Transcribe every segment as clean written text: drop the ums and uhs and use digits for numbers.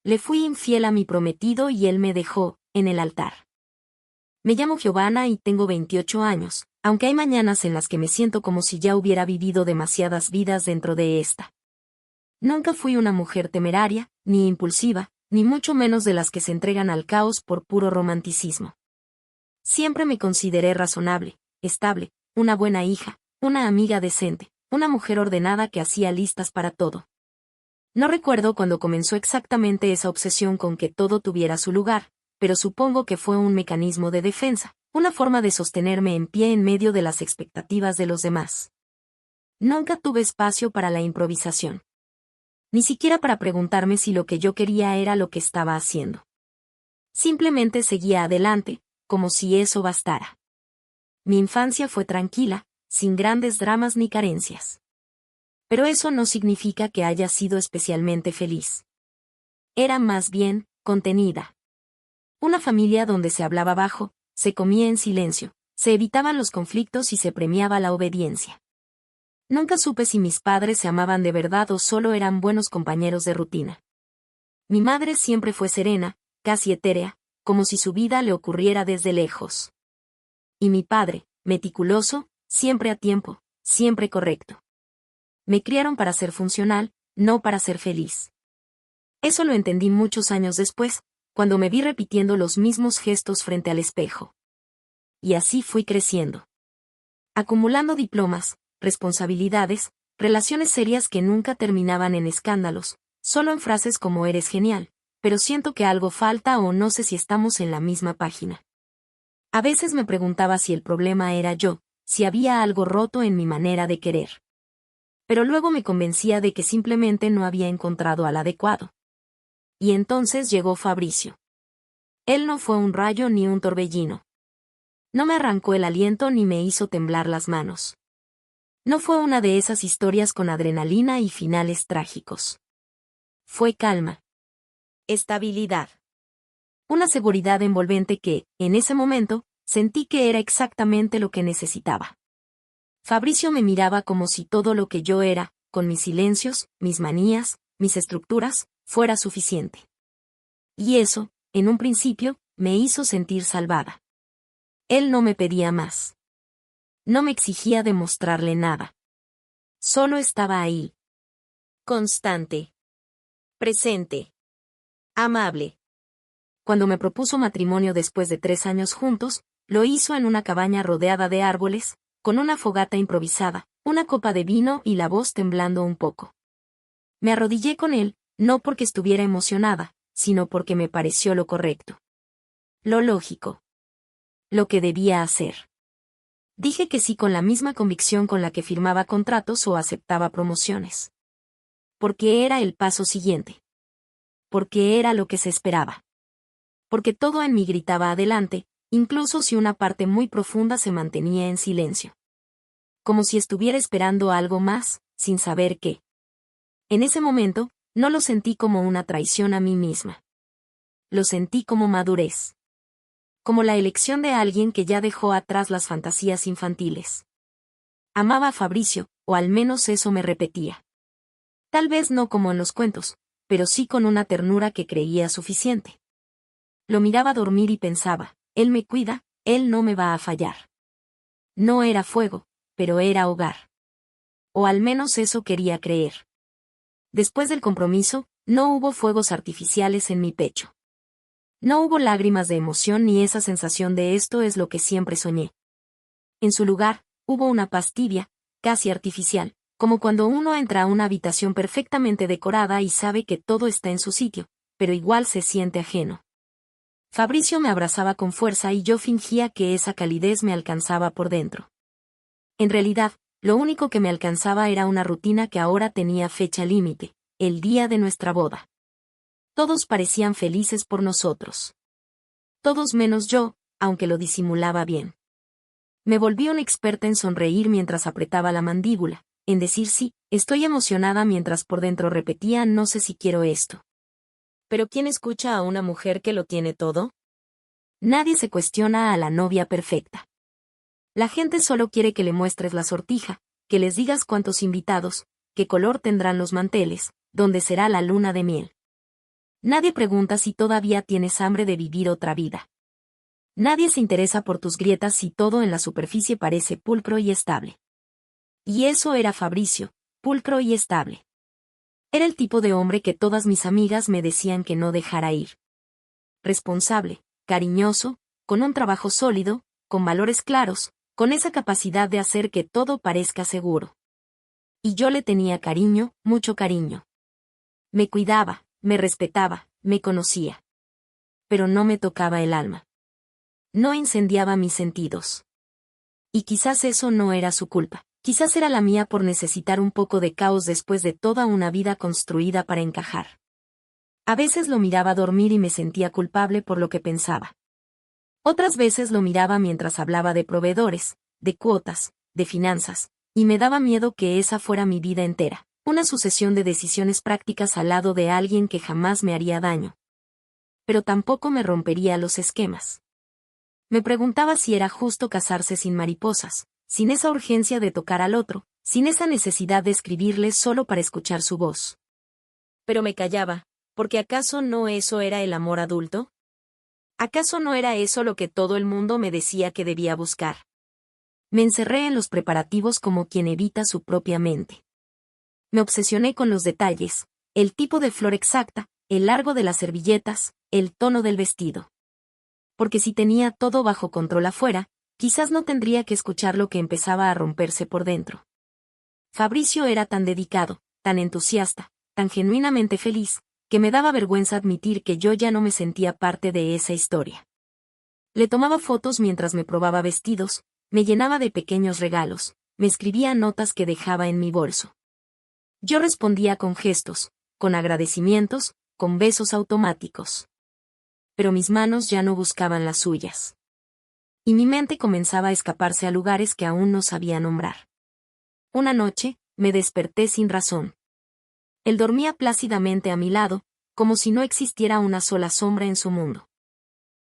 Le fui infiel a mi prometido y él me dejó, en el altar. Me llamo Giovanna y tengo 28 años, aunque hay mañanas en las que me siento como si ya hubiera vivido demasiadas vidas dentro de esta. Nunca fui una mujer temeraria, ni impulsiva, ni mucho menos de las que se entregan al caos por puro romanticismo. Siempre me consideré razonable, estable, una buena hija, una amiga decente, una mujer ordenada que hacía listas para todo. No recuerdo cuándo comenzó exactamente esa obsesión con que todo tuviera su lugar, pero supongo que fue un mecanismo de defensa, una forma de sostenerme en pie en medio de las expectativas de los demás. Nunca tuve espacio para la improvisación. Ni siquiera para preguntarme si lo que yo quería era lo que estaba haciendo. Simplemente seguía adelante, como si eso bastara. Mi infancia fue tranquila, sin grandes dramas ni carencias. Pero eso no significa que haya sido especialmente feliz. Era más bien, contenida. Una familia donde se hablaba bajo, se comía en silencio, se evitaban los conflictos y se premiaba la obediencia. Nunca supe si mis padres se amaban de verdad o solo eran buenos compañeros de rutina. Mi madre siempre fue serena, casi etérea, como si su vida le ocurriera desde lejos. Y mi padre, meticuloso, siempre a tiempo, siempre correcto. Me criaron para ser funcional, no para ser feliz. Eso lo entendí muchos años después, cuando me vi repitiendo los mismos gestos frente al espejo. Y así fui creciendo. Acumulando diplomas, responsabilidades, relaciones serias que nunca terminaban en escándalos, solo en frases como eres genial, pero siento que algo falta o no sé si estamos en la misma página. A veces me preguntaba si el problema era yo, si había algo roto en mi manera de querer. Pero luego me convencía de que simplemente no había encontrado al adecuado. Y entonces llegó Fabricio. Él no fue un rayo ni un torbellino. No me arrancó el aliento ni me hizo temblar las manos. No fue una de esas historias con adrenalina y finales trágicos. Fue calma. Estabilidad. Una seguridad envolvente que, en ese momento, sentí que era exactamente lo que necesitaba. Fabricio me miraba como si todo lo que yo era, con mis silencios, mis manías, mis estructuras, fuera suficiente. Y eso, en un principio, me hizo sentir salvada. Él no me pedía más. No me exigía demostrarle nada. Solo estaba ahí. Constante. Presente. Amable. Cuando me propuso matrimonio después de 3 años juntos, lo hizo en una cabaña rodeada de árboles, con una fogata improvisada, una copa de vino y la voz temblando un poco. Me arrodillé con él, no porque estuviera emocionada, sino porque me pareció lo correcto. Lo lógico. Lo que debía hacer. Dije que sí con la misma convicción con la que firmaba contratos o aceptaba promociones. Porque era el paso siguiente. Porque era lo que se esperaba. Porque todo en mí gritaba adelante, incluso si una parte muy profunda se mantenía en silencio. Como si estuviera esperando algo más, sin saber qué. En ese momento, no lo sentí como una traición a mí misma. Lo sentí como madurez. Como la elección de alguien que ya dejó atrás las fantasías infantiles. Amaba a Fabricio, o al menos eso me repetía. Tal vez no como en los cuentos, pero sí con una ternura que creía suficiente. Lo miraba dormir y pensaba, él me cuida, él no me va a fallar. No era fuego, pero era hogar. O al menos eso quería creer. Después del compromiso, no hubo fuegos artificiales en mi pecho. No hubo lágrimas de emoción ni esa sensación de esto es lo que siempre soñé. En su lugar, hubo una paz tibia, casi artificial, como cuando uno entra a una habitación perfectamente decorada y sabe que todo está en su sitio, pero igual se siente ajeno. Fabricio me abrazaba con fuerza y yo fingía que esa calidez me alcanzaba por dentro. En realidad, lo único que me alcanzaba era una rutina que ahora tenía fecha límite, el día de nuestra boda. Todos parecían felices por nosotros. Todos menos yo, aunque lo disimulaba bien. Me volví una experta en sonreír mientras apretaba la mandíbula, en decir sí, estoy emocionada mientras por dentro repetía no sé si quiero esto. ¿Pero quién escucha a una mujer que lo tiene todo? Nadie se cuestiona a la novia perfecta. La gente solo quiere que le muestres la sortija, que les digas cuántos invitados, qué color tendrán los manteles, dónde será la luna de miel. Nadie pregunta si todavía tienes hambre de vivir otra vida. Nadie se interesa por tus grietas si todo en la superficie parece pulcro y estable. Y eso era Fabricio, pulcro y estable. Era el tipo de hombre que todas mis amigas me decían que no dejara ir. Responsable, cariñoso, con un trabajo sólido, con valores claros, con esa capacidad de hacer que todo parezca seguro. Y yo le tenía cariño, mucho cariño. Me cuidaba, me respetaba, me conocía. Pero no me tocaba el alma. No incendiaba mis sentidos. Y quizás eso no era su culpa. Quizás era la mía por necesitar un poco de caos después de toda una vida construida para encajar. A veces lo miraba dormir y me sentía culpable por lo que pensaba. Otras veces lo miraba mientras hablaba de proveedores, de cuotas, de finanzas, y me daba miedo que esa fuera mi vida entera, una sucesión de decisiones prácticas al lado de alguien que jamás me haría daño. Pero tampoco me rompería los esquemas. Me preguntaba si era justo casarse sin mariposas, sin esa urgencia de tocar al otro, sin esa necesidad de escribirle solo para escuchar su voz. Pero me callaba, porque ¿acaso no eso era el amor adulto? ¿Acaso no era eso lo que todo el mundo me decía que debía buscar? Me encerré en los preparativos como quien evita su propia mente. Me obsesioné con los detalles, el tipo de flor exacta, el largo de las servilletas, el tono del vestido. Porque si tenía todo bajo control afuera, quizás no tendría que escuchar lo que empezaba a romperse por dentro. Fabricio era tan dedicado, tan entusiasta, tan genuinamente feliz, que me daba vergüenza admitir que yo ya no me sentía parte de esa historia. Le tomaba fotos mientras me probaba vestidos, me llenaba de pequeños regalos, me escribía notas que dejaba en mi bolso. Yo respondía con gestos, con agradecimientos, con besos automáticos. Pero mis manos ya no buscaban las suyas. Y mi mente comenzaba a escaparse a lugares que aún no sabía nombrar. Una noche, me desperté sin razón. Él dormía plácidamente a mi lado, como si no existiera una sola sombra en su mundo.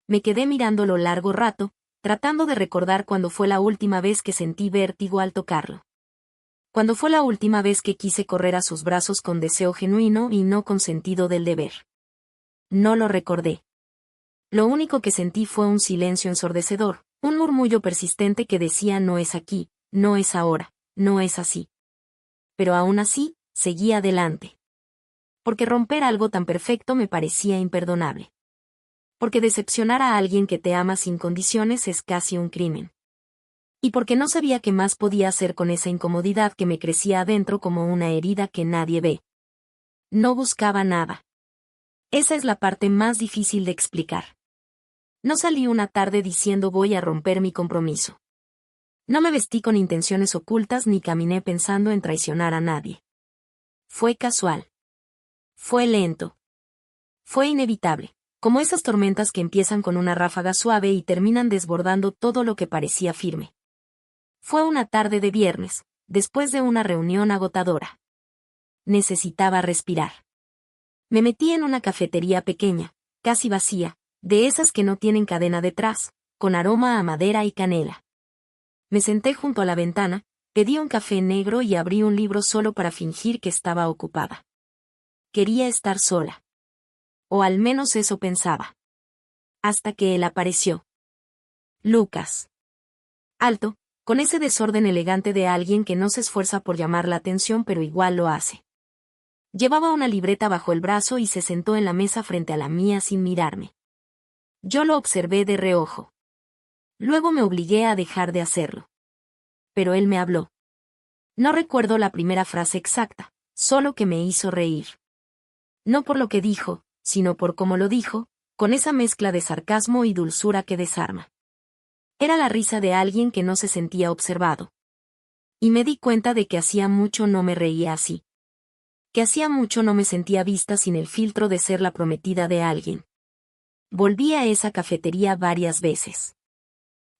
Me quedé mirándolo largo rato, tratando de recordar cuándo fue la última vez que sentí vértigo al tocarlo. Cuándo fue la última vez que quise correr a sus brazos con deseo genuino y no con sentido del deber. No lo recordé. Lo único que sentí fue un silencio ensordecedor, un murmullo persistente que decía no es aquí, no es ahora, no es así. Pero aún así, seguí adelante. Porque romper algo tan perfecto me parecía imperdonable. Porque decepcionar a alguien que te ama sin condiciones es casi un crimen. Y porque no sabía qué más podía hacer con esa incomodidad que me crecía adentro como una herida que nadie ve. No buscaba nada. Esa es la parte más difícil de explicar. No salí una tarde diciendo voy a romper mi compromiso. No me vestí con intenciones ocultas ni caminé pensando en traicionar a nadie. Fue casual. Fue lento. Fue inevitable, como esas tormentas que empiezan con una ráfaga suave y terminan desbordando todo lo que parecía firme. Fue una tarde de viernes, después de una reunión agotadora. Necesitaba respirar. Me metí en una cafetería pequeña, casi vacía, de esas que no tienen cadena detrás, con aroma a madera y canela. Me senté junto a la ventana, pedí un café negro y abrí un libro solo para fingir que estaba ocupada. Quería estar sola. O al menos eso pensaba. Hasta que él apareció. Lucas. Alto, con ese desorden elegante de alguien que no se esfuerza por llamar la atención pero igual lo hace. Llevaba una libreta bajo el brazo y se sentó en la mesa frente a la mía sin mirarme. Yo lo observé de reojo. Luego me obligué a dejar de hacerlo. Pero él me habló. No recuerdo la primera frase exacta, solo que me hizo reír. No por lo que dijo, sino por cómo lo dijo, con esa mezcla de sarcasmo y dulzura que desarma. Era la risa de alguien que no se sentía observado. Y me di cuenta de que hacía mucho no me reía así. Que hacía mucho no me sentía vista sin el filtro de ser la prometida de alguien. Volví a esa cafetería varias veces.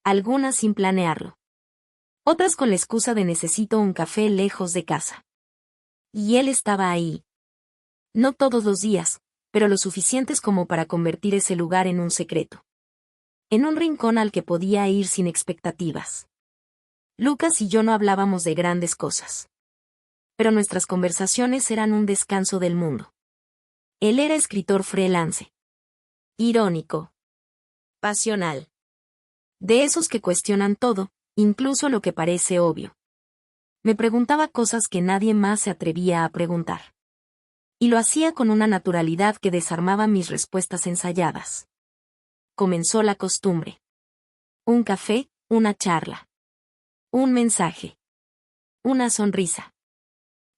Algunas sin planearlo. Otras con la excusa de necesito un café lejos de casa. Y él estaba ahí. No todos los días, pero lo suficientes como para convertir ese lugar en un secreto. En un rincón al que podía ir sin expectativas. Lucas y yo no hablábamos de grandes cosas. Pero nuestras conversaciones eran un descanso del mundo. Él era escritor freelance. Irónico. Pasional. De esos que cuestionan todo, incluso lo que parece obvio. Me preguntaba cosas que nadie más se atrevía a preguntar. Y lo hacía con una naturalidad que desarmaba mis respuestas ensayadas. Comenzó la costumbre. Un café, una charla. Un mensaje. Una sonrisa.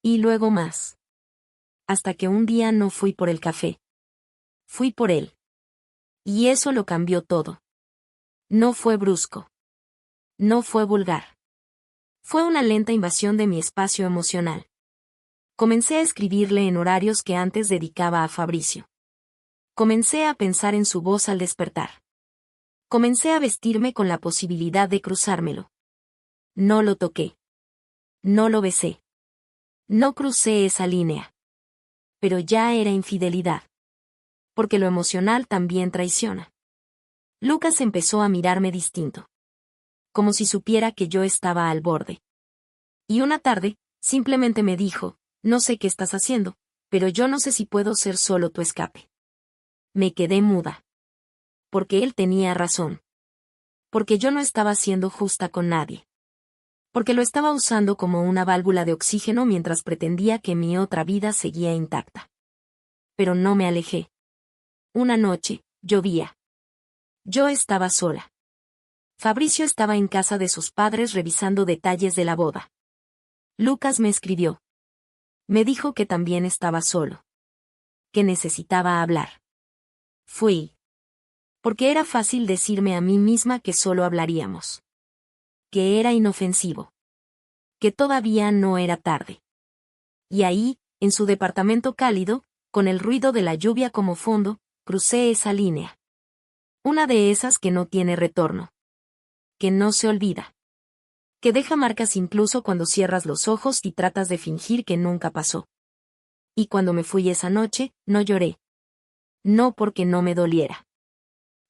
Y luego más. Hasta que un día no fui por el café. Fui por él. Y eso lo cambió todo. No fue brusco. No fue vulgar. Fue una lenta invasión de mi espacio emocional. Comencé a escribirle en horarios que antes dedicaba a Fabricio. Comencé a pensar en su voz al despertar. Comencé a vestirme con la posibilidad de cruzármelo. No lo toqué. No lo besé. No crucé esa línea. Pero ya era infidelidad. Porque lo emocional también traiciona. Lucas empezó a mirarme distinto. Como si supiera que yo estaba al borde. Y una tarde, simplemente me dijo, no sé qué estás haciendo, pero yo no sé si puedo ser solo tu escape. Me quedé muda. Porque él tenía razón. Porque yo no estaba siendo justa con nadie. Porque lo estaba usando como una válvula de oxígeno mientras pretendía que mi otra vida seguía intacta. Pero no me alejé. Una noche, llovía. Yo estaba sola. Fabricio estaba en casa de sus padres revisando detalles de la boda. Lucas me escribió. Me dijo que también estaba solo. Que necesitaba hablar. Fui. Porque era fácil decirme a mí misma que solo hablaríamos. Que era inofensivo. Que todavía no era tarde. Y ahí, en su departamento cálido, con el ruido de la lluvia como fondo, crucé esa línea. Una de esas que no tiene retorno. Que no se olvida. Que deja marcas incluso cuando cierras los ojos y tratas de fingir que nunca pasó. Y cuando me fui esa noche, no lloré. No porque no me doliera.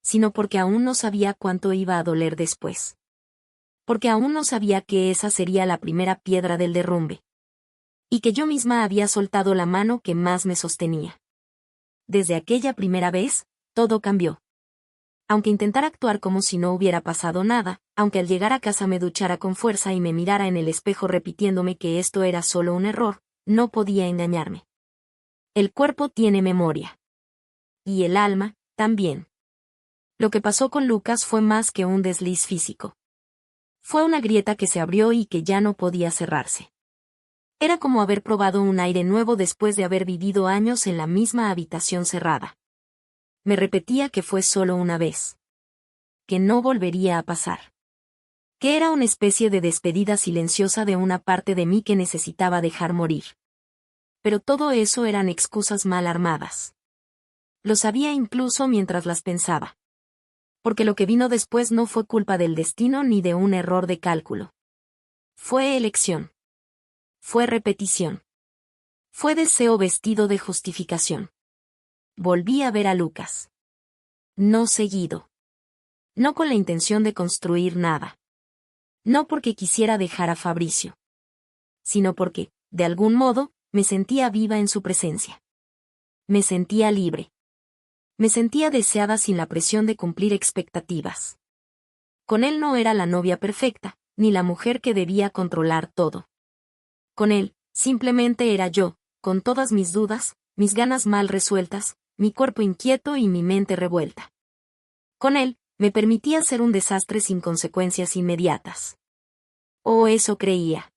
Sino porque aún no sabía cuánto iba a doler después. Porque aún no sabía que esa sería la primera piedra del derrumbe. Y que yo misma había soltado la mano que más me sostenía. Desde aquella primera vez, todo cambió. Aunque intentara actuar como si no hubiera pasado nada, aunque al llegar a casa me duchara con fuerza y me mirara en el espejo repitiéndome que esto era solo un error, no podía engañarme. El cuerpo tiene memoria. Y el alma, también. Lo que pasó con Lucas fue más que un desliz físico. Fue una grieta que se abrió y que ya no podía cerrarse. Era como haber probado un aire nuevo después de haber vivido años en la misma habitación cerrada. Me repetía que fue solo una vez. Que no volvería a pasar. Que era una especie de despedida silenciosa de una parte de mí que necesitaba dejar morir. Pero todo eso eran excusas mal armadas. Lo sabía incluso mientras las pensaba. Porque lo que vino después no fue culpa del destino ni de un error de cálculo. Fue elección. Fue repetición. Fue deseo vestido de justificación. Volví a ver a Lucas. No seguido. No con la intención de construir nada. No porque quisiera dejar a Fabricio. Sino porque, de algún modo, me sentía viva en su presencia. Me sentía libre. Me sentía deseada sin la presión de cumplir expectativas. Con él no era la novia perfecta, ni la mujer que debía controlar todo. Con él, simplemente era yo, con todas mis dudas, mis ganas mal resueltas, mi cuerpo inquieto y mi mente revuelta. Con él, me permitía ser un desastre sin consecuencias inmediatas. O eso creía.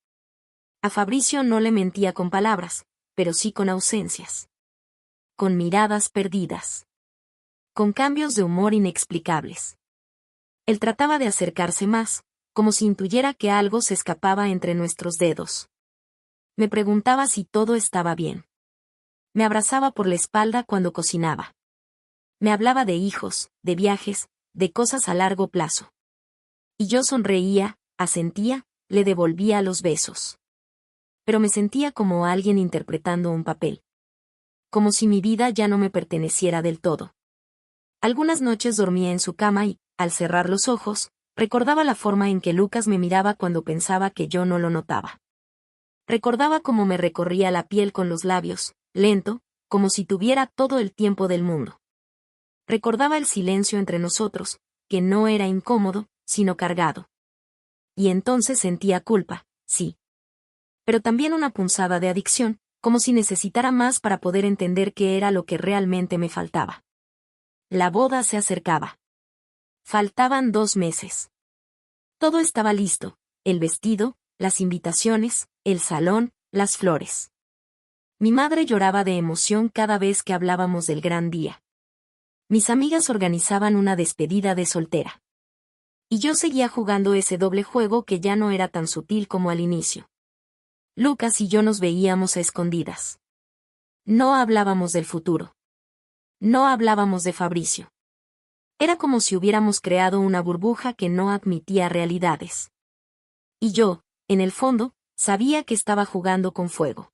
A Fabricio no le mentía con palabras, pero sí con ausencias. Con miradas perdidas. Con cambios de humor inexplicables. Él trataba de acercarse más, como si intuyera que algo se escapaba entre nuestros dedos. Me preguntaba si todo estaba bien. Me abrazaba por la espalda cuando cocinaba. Me hablaba de hijos, de viajes, de cosas a largo plazo. Y yo sonreía, asentía, le devolvía los besos. Pero me sentía como alguien interpretando un papel. Como si mi vida ya no me perteneciera del todo. Algunas noches dormía en su cama y, al cerrar los ojos, recordaba la forma en que Lucas me miraba cuando pensaba que yo no lo notaba. Recordaba cómo me recorría la piel con los labios, lento, como si tuviera todo el tiempo del mundo. Recordaba el silencio entre nosotros, que no era incómodo, sino cargado. Y entonces sentía culpa, sí. Pero también una punzada de adicción, como si necesitara más para poder entender qué era lo que realmente me faltaba. La boda se acercaba. Faltaban 2 meses. Todo estaba listo, el vestido, las invitaciones, el salón, las flores. Mi madre lloraba de emoción cada vez que hablábamos del gran día. Mis amigas organizaban una despedida de soltera. Y yo seguía jugando ese doble juego que ya no era tan sutil como al inicio. Lucas y yo nos veíamos a escondidas. No hablábamos del futuro. No hablábamos de Fabricio. Era como si hubiéramos creado una burbuja que no admitía realidades. Y yo, en el fondo, sabía que estaba jugando con fuego.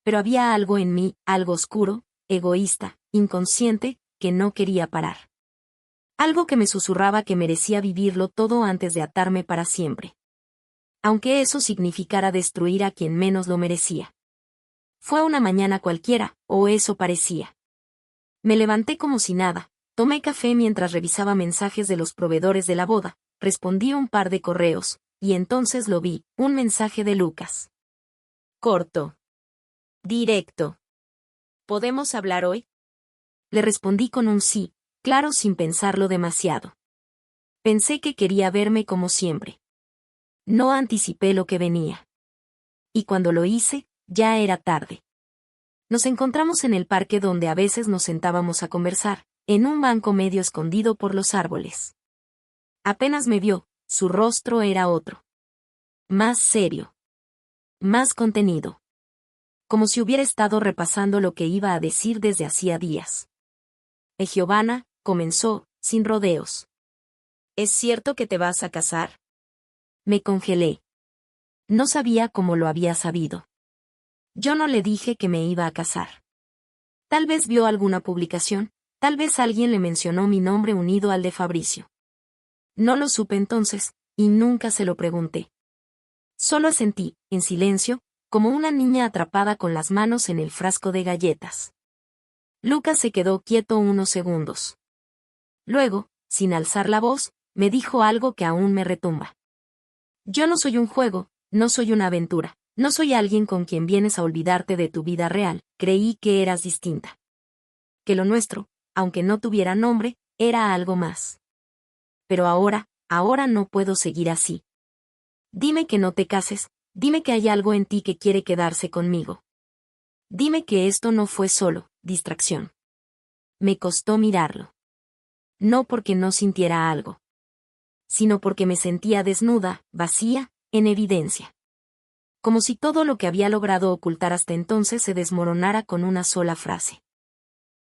Pero había algo en mí, algo oscuro, egoísta, inconsciente, que no quería parar. Algo que me susurraba que merecía vivirlo todo antes de atarme para siempre. Aunque eso significara destruir a quien menos lo merecía. Fue una mañana cualquiera, o eso parecía. Me levanté como si nada, tomé café mientras revisaba mensajes de los proveedores de la boda, respondí un par de correos, y entonces lo vi, un mensaje de Lucas. Corto. Directo. ¿Podemos hablar hoy? Le respondí con un sí, claro sin pensarlo demasiado. Pensé que quería verme como siempre. No anticipé lo que venía. Y cuando lo hice, ya era tarde. Nos encontramos en el parque donde a veces nos sentábamos a conversar, en un banco medio escondido por los árboles. Apenas me vio, su rostro era otro. Más serio. Más contenido. Como si hubiera estado repasando lo que iba a decir desde hacía días. Giovanna, comenzó, sin rodeos. ¿Es cierto que te vas a casar? Me congelé. No sabía cómo lo había sabido. Yo no le dije que me iba a casar. Tal vez vio alguna publicación, tal vez alguien le mencionó mi nombre unido al de Fabricio. No lo supe entonces, y nunca se lo pregunté. Solo asentí, en silencio, como una niña atrapada con las manos en el frasco de galletas. Lucas se quedó quieto unos segundos. Luego, sin alzar la voz, me dijo algo que aún me retumba. Yo no soy un juego, no soy una aventura, no soy alguien con quien vienes a olvidarte de tu vida real, creí que eras distinta. Que lo nuestro, aunque no tuviera nombre, era algo más. Pero ahora no puedo seguir así. Dime que no te cases, dime que hay algo en ti que quiere quedarse conmigo. Dime que esto no fue solo distracción. Me costó mirarlo. No porque no sintiera algo, sino porque me sentía desnuda, vacía, en evidencia. Como si todo lo que había logrado ocultar hasta entonces se desmoronara con una sola frase.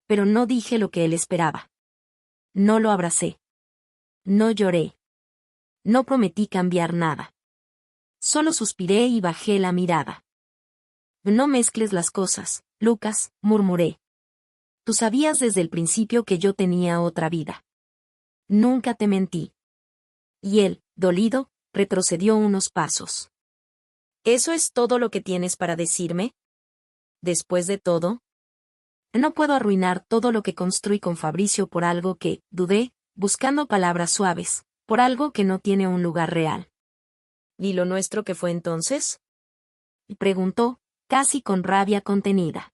Pero no dije lo que él esperaba. No lo abracé. No lloré. No prometí cambiar nada. Solo suspiré y bajé la mirada. No mezcles las cosas, Lucas, murmuré. Tú sabías desde el principio que yo tenía otra vida. Nunca te mentí. Y él, dolido, retrocedió unos pasos. ¿Eso es todo lo que tienes para decirme? Después de todo, no puedo arruinar todo lo que construí con Fabricio por algo que, dudé, buscando palabras suaves, por algo que no tiene un lugar real. ¿Y lo nuestro qué fue entonces? Preguntó, casi con rabia contenida.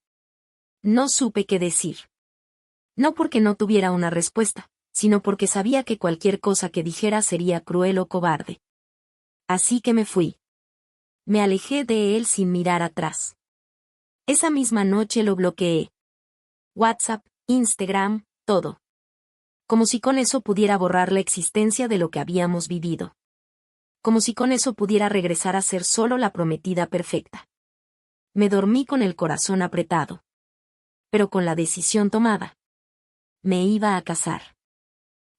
No supe qué decir. No porque no tuviera una respuesta, sino porque sabía que cualquier cosa que dijera sería cruel o cobarde. Así que me fui. Me alejé de él sin mirar atrás. Esa misma noche lo bloqueé. WhatsApp, Instagram, todo. Como si con eso pudiera borrar la existencia de lo que habíamos vivido. Como si con eso pudiera regresar a ser solo la prometida perfecta. Me dormí con el corazón apretado. Pero con la decisión tomada. Me iba a casar.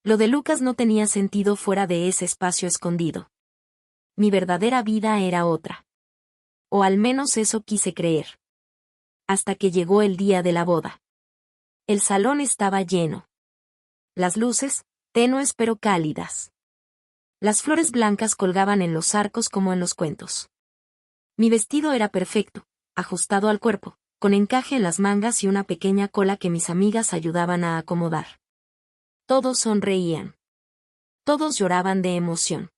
Lo de Lucas no tenía sentido fuera de ese espacio escondido. Mi verdadera vida era otra. O al menos eso quise creer. Hasta que llegó el día de la boda. El salón estaba lleno. Las luces, tenues pero cálidas. Las flores blancas colgaban en los arcos como en los cuentos. Mi vestido era perfecto, ajustado al cuerpo, con encaje en las mangas y una pequeña cola que mis amigas ayudaban a acomodar. Todos sonreían. Todos lloraban de emoción.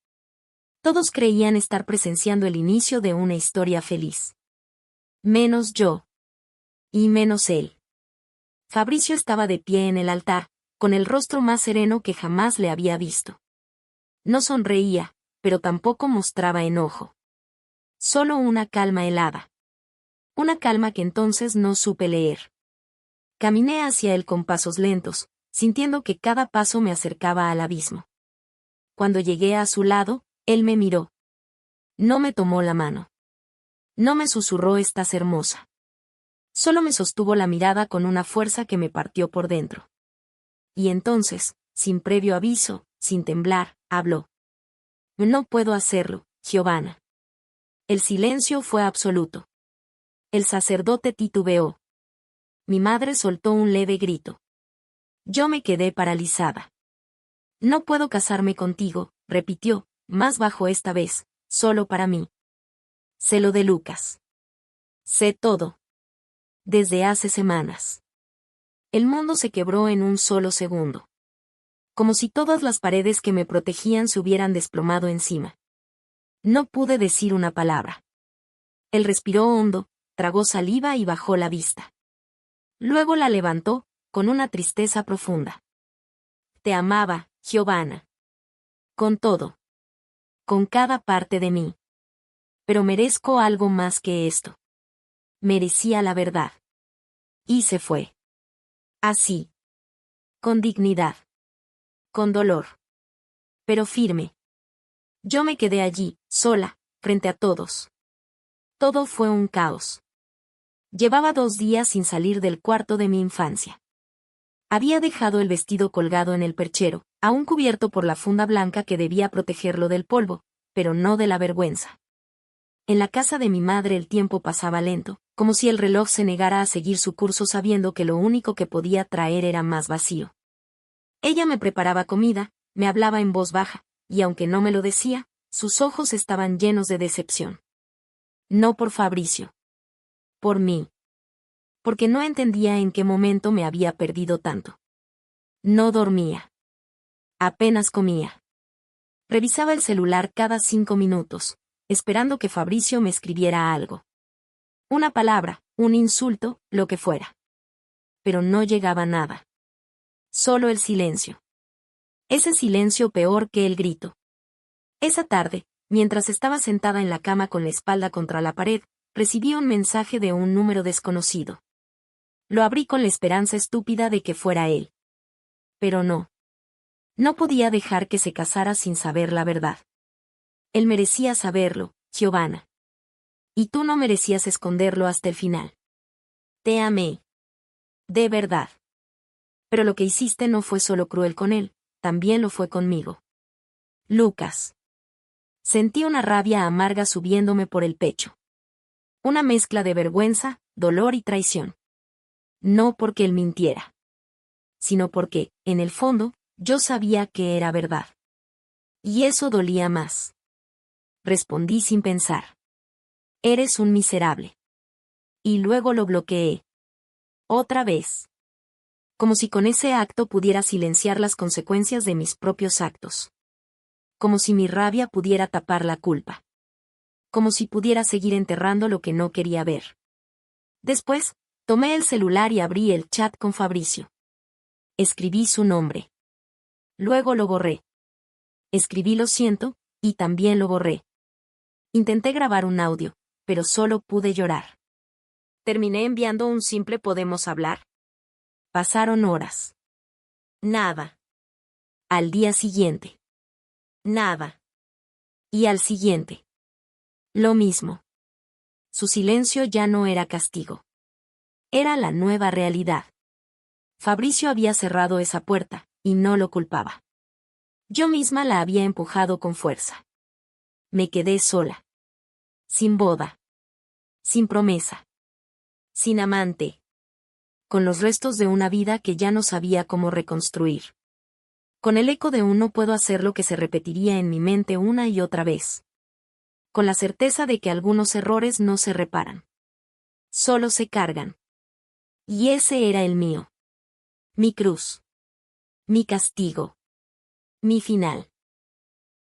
Todos creían estar presenciando el inicio de una historia feliz. Menos yo. Y menos él. Fabricio estaba de pie en el altar, con el rostro más sereno que jamás le había visto. No sonreía, pero tampoco mostraba enojo. Solo una calma helada. Una calma que entonces no supe leer. Caminé hacia él con pasos lentos, sintiendo que cada paso me acercaba al abismo. Cuando llegué a su lado, él me miró. No me tomó la mano. No me susurró «estás hermosa». Solo me sostuvo la mirada con una fuerza que me partió por dentro. Y entonces, sin previo aviso, sin temblar, habló. «No puedo hacerlo, Giovanna». El silencio fue absoluto. El sacerdote titubeó. Mi madre soltó un leve grito. Yo me quedé paralizada. «No puedo casarme contigo», repitió, más bajo esta vez, solo para mí. Sé lo de Lucas. Sé todo. Desde hace semanas. El mundo se quebró en un solo segundo. Como si todas las paredes que me protegían se hubieran desplomado encima. No pude decir una palabra. Él respiró hondo, tragó saliva y bajó la vista. Luego la levantó, con una tristeza profunda. Te amaba, Giovanna. Con todo. Con cada parte de mí. Pero merezco algo más que esto. Merecía la verdad. Y se fue. Así. Con dignidad. Con dolor. Pero firme. Yo me quedé allí, sola, frente a todos. Todo fue un caos. Llevaba 2 días sin salir del cuarto de mi infancia. Había dejado el vestido colgado en el perchero, aún cubierto por la funda blanca que debía protegerlo del polvo, pero no de la vergüenza. En la casa de mi madre el tiempo pasaba lento, como si el reloj se negara a seguir su curso sabiendo que lo único que podía traer era más vacío. Ella me preparaba comida, me hablaba en voz baja, y aunque no me lo decía, sus ojos estaban llenos de decepción. No por Fabricio. Por mí. Porque no entendía en qué momento me había perdido tanto. No dormía. Apenas comía. Revisaba el celular cada 5 minutos, esperando que Fabricio me escribiera algo. Una palabra, un insulto, lo que fuera. Pero no llegaba nada. Solo el silencio. Ese silencio peor que el grito. Esa tarde, mientras estaba sentada en la cama con la espalda contra la pared, recibí un mensaje de un número desconocido. Lo abrí con la esperanza estúpida de que fuera él. Pero no. No podía dejar que se casara sin saber la verdad. Él merecía saberlo, Giovanna. Y tú no merecías esconderlo hasta el final. Te amé. De verdad. Pero lo que hiciste no fue solo cruel con él, también lo fue conmigo. Lucas. Sentí una rabia amarga subiéndome por el pecho. Una mezcla de vergüenza, dolor y traición. No porque él mintiera. Sino porque, en el fondo, yo sabía que era verdad. Y eso dolía más. Respondí sin pensar. Eres un miserable. Y luego lo bloqueé. Otra vez. Como si con ese acto pudiera silenciar las consecuencias de mis propios actos. Como si mi rabia pudiera tapar la culpa. Como si pudiera seguir enterrando lo que no quería ver. Después, tomé el celular y abrí el chat con Fabricio. Escribí su nombre. Luego lo borré. Escribí lo siento, y también lo borré. Intenté grabar un audio, pero solo pude llorar. Terminé enviando un simple «¿podemos hablar?». Pasaron horas. Nada. Al día siguiente. Nada. Y al siguiente. Lo mismo. Su silencio ya no era castigo. Era la nueva realidad. Fabricio había cerrado esa puerta, y no lo culpaba. Yo misma la había empujado con fuerza. Me quedé sola. Sin boda. Sin promesa. Sin amante. Con los restos de una vida que ya no sabía cómo reconstruir. Con el eco de un «no puedo hacerlo» que se repetiría en mi mente una y otra vez. Con la certeza de que algunos errores no se reparan. solo se cargan. Y ese era el mío. Mi cruz. Mi castigo. Mi final.